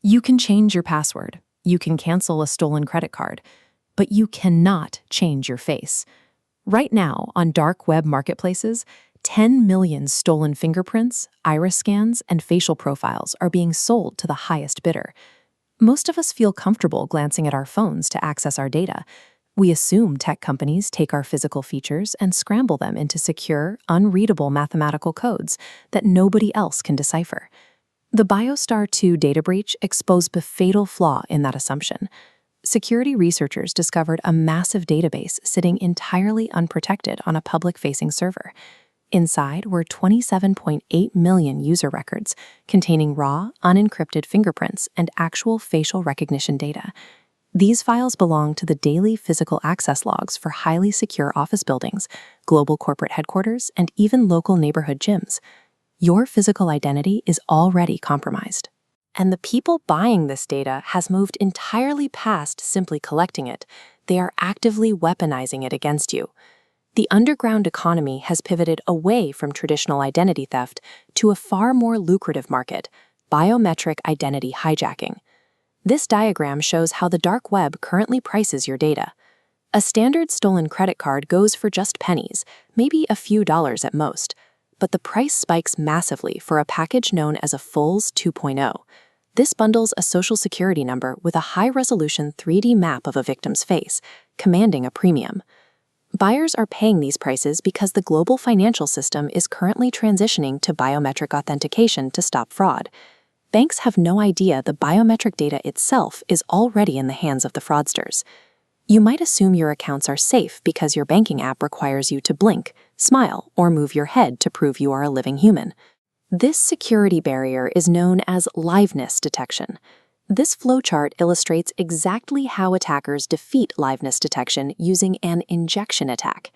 You can change your password, you can cancel a stolen credit card, but you cannot change your face. Right now, on dark web marketplaces, 10 million stolen fingerprints, iris scans, and facial profiles are being sold to the highest bidder. Most of us feel comfortable glancing at our phones to access our data. We assume tech companies take our physical features and scramble them into secure, unreadable mathematical codes that nobody else can decipher. The BioStar 2 data breach exposed the fatal flaw in that assumption. Security researchers discovered a massive database sitting entirely unprotected on a public-facing server. Inside were 27.8 million user records containing raw, unencrypted fingerprints and actual facial recognition data. These files belong to the daily physical access logs for highly secure office buildings, global corporate headquarters, and even local neighborhood gyms. Your physical identity is already compromised. And the people buying this data has moved entirely past simply collecting it. They are actively weaponizing it against you. The underground economy has pivoted away from traditional identity theft to a far more lucrative market, biometric identity hijacking. This diagram shows how the dark web currently prices your data. A standard stolen credit card goes for just pennies, maybe a few dollars at most. But the price spikes massively for a package known as a FULS 2.0. This bundles a social security number with a high-resolution 3D map of a victim's face, commanding a premium. Buyers are paying these prices because the global financial system is currently transitioning to biometric authentication to stop fraud. Banks have no idea the biometric data itself is already in the hands of the fraudsters. You might assume your accounts are safe because your banking app requires you to blink, smile, or move your head to prove you are a living human. This security barrier is known as liveness detection. This flowchart illustrates exactly how attackers defeat liveness detection using an injection attack.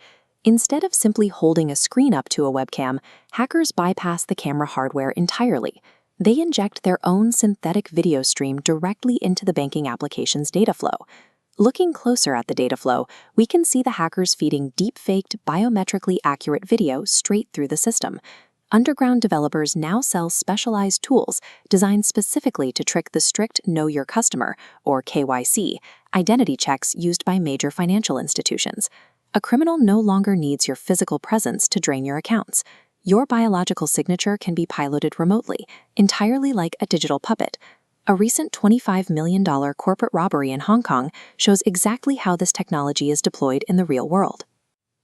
Instead of simply holding a screen up to a webcam, hackers bypass the camera hardware entirely. They inject their own synthetic video stream directly into the banking application's data flow. Looking closer at the data flow, we can see the hackers feeding deep-faked, biometrically accurate video straight through the system. Underground developers now sell specialized tools designed specifically to trick the strict Know Your Customer, or KYC, identity checks used by major financial institutions. A criminal no longer needs your physical presence to drain your accounts. Your biological signature can be piloted remotely, entirely like a digital puppet. A recent $25 million corporate robbery in Hong Kong shows exactly how this technology is deployed in the real world.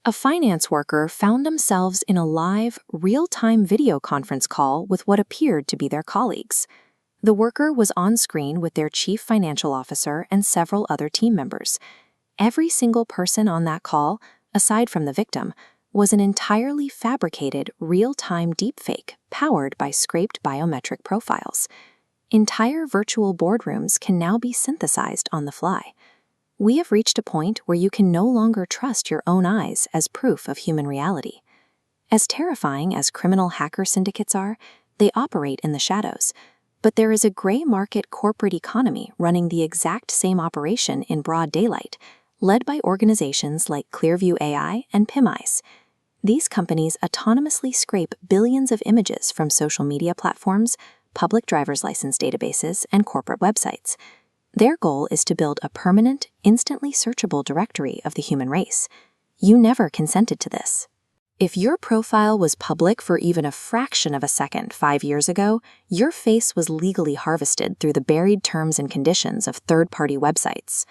A finance worker found themselves in a live, real-time video conference call with what appeared to be their colleagues. The worker was on screen with their chief financial officer and several other team members. Every single person on that call, aside from the victim, was an entirely fabricated, real-time deepfake powered by scraped biometric profiles. Entire virtual boardrooms can now be synthesized on the fly. We have reached a point where you can no longer trust your own eyes as proof of human reality. As terrifying as criminal hacker syndicates are, they operate in the shadows. But there is a gray market corporate economy running the exact same operation in broad daylight, led by organizations like Clearview AI and PimEyes. These companies autonomously scrape billions of images from social media platforms, public driver's license databases, and corporate websites. Their goal is to build a permanent, instantly searchable directory of the human race. You never consented to this. If your profile was public for even a fraction of a second 5 years ago, your face was legally harvested through the buried terms and conditions of third-party websites.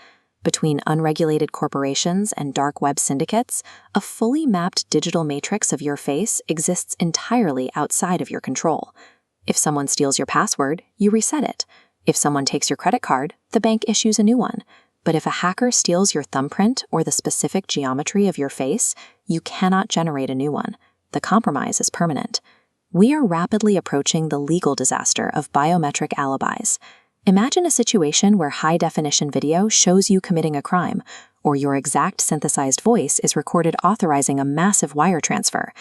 Between unregulated corporations and dark web syndicates, a fully mapped digital matrix of your face exists entirely outside of your control. If someone steals your password, you reset it. If someone takes your credit card, the bank issues a new one. But if a hacker steals your thumbprint or the specific geometry of your face, you cannot generate a new one. The compromise is permanent. We are rapidly approaching the legal disaster of biometric alibis. Imagine a situation where high-definition video shows you committing a crime, or your exact synthesized voice is recorded authorizing a massive wire transfer.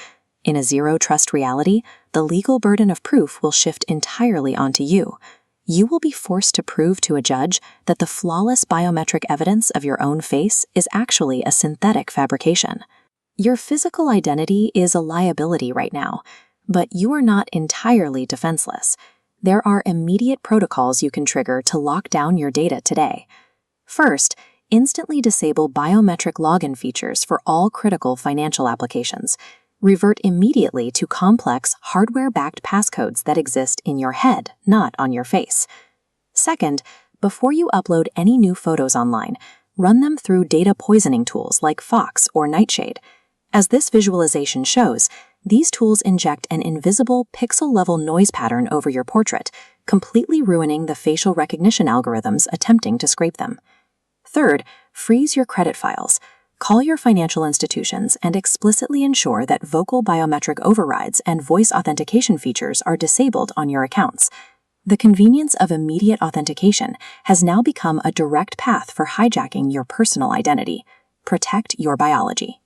In a zero-trust reality, the legal burden of proof will shift entirely onto you. You will be forced to prove to a judge that the flawless biometric evidence of your own face is actually a synthetic fabrication. Your physical identity is a liability right now, but you are not entirely defenseless. There are immediate protocols you can trigger to lock down your data today. First, instantly disable biometric login features for all critical financial applications. Revert immediately to complex, hardware-backed passcodes that exist in your head, not on your face. Second, before you upload any new photos online, run them through data poisoning tools like Fox or Nightshade. As this visualization shows, these tools inject an invisible pixel-level noise pattern over your portrait, completely ruining the facial recognition algorithms attempting to scrape them. Third, freeze your credit files. Call your financial institutions and explicitly ensure that vocal biometric overrides and voice authentication features are disabled on your accounts. The convenience of immediate authentication has now become a direct path for hijacking your personal identity. Protect your biology.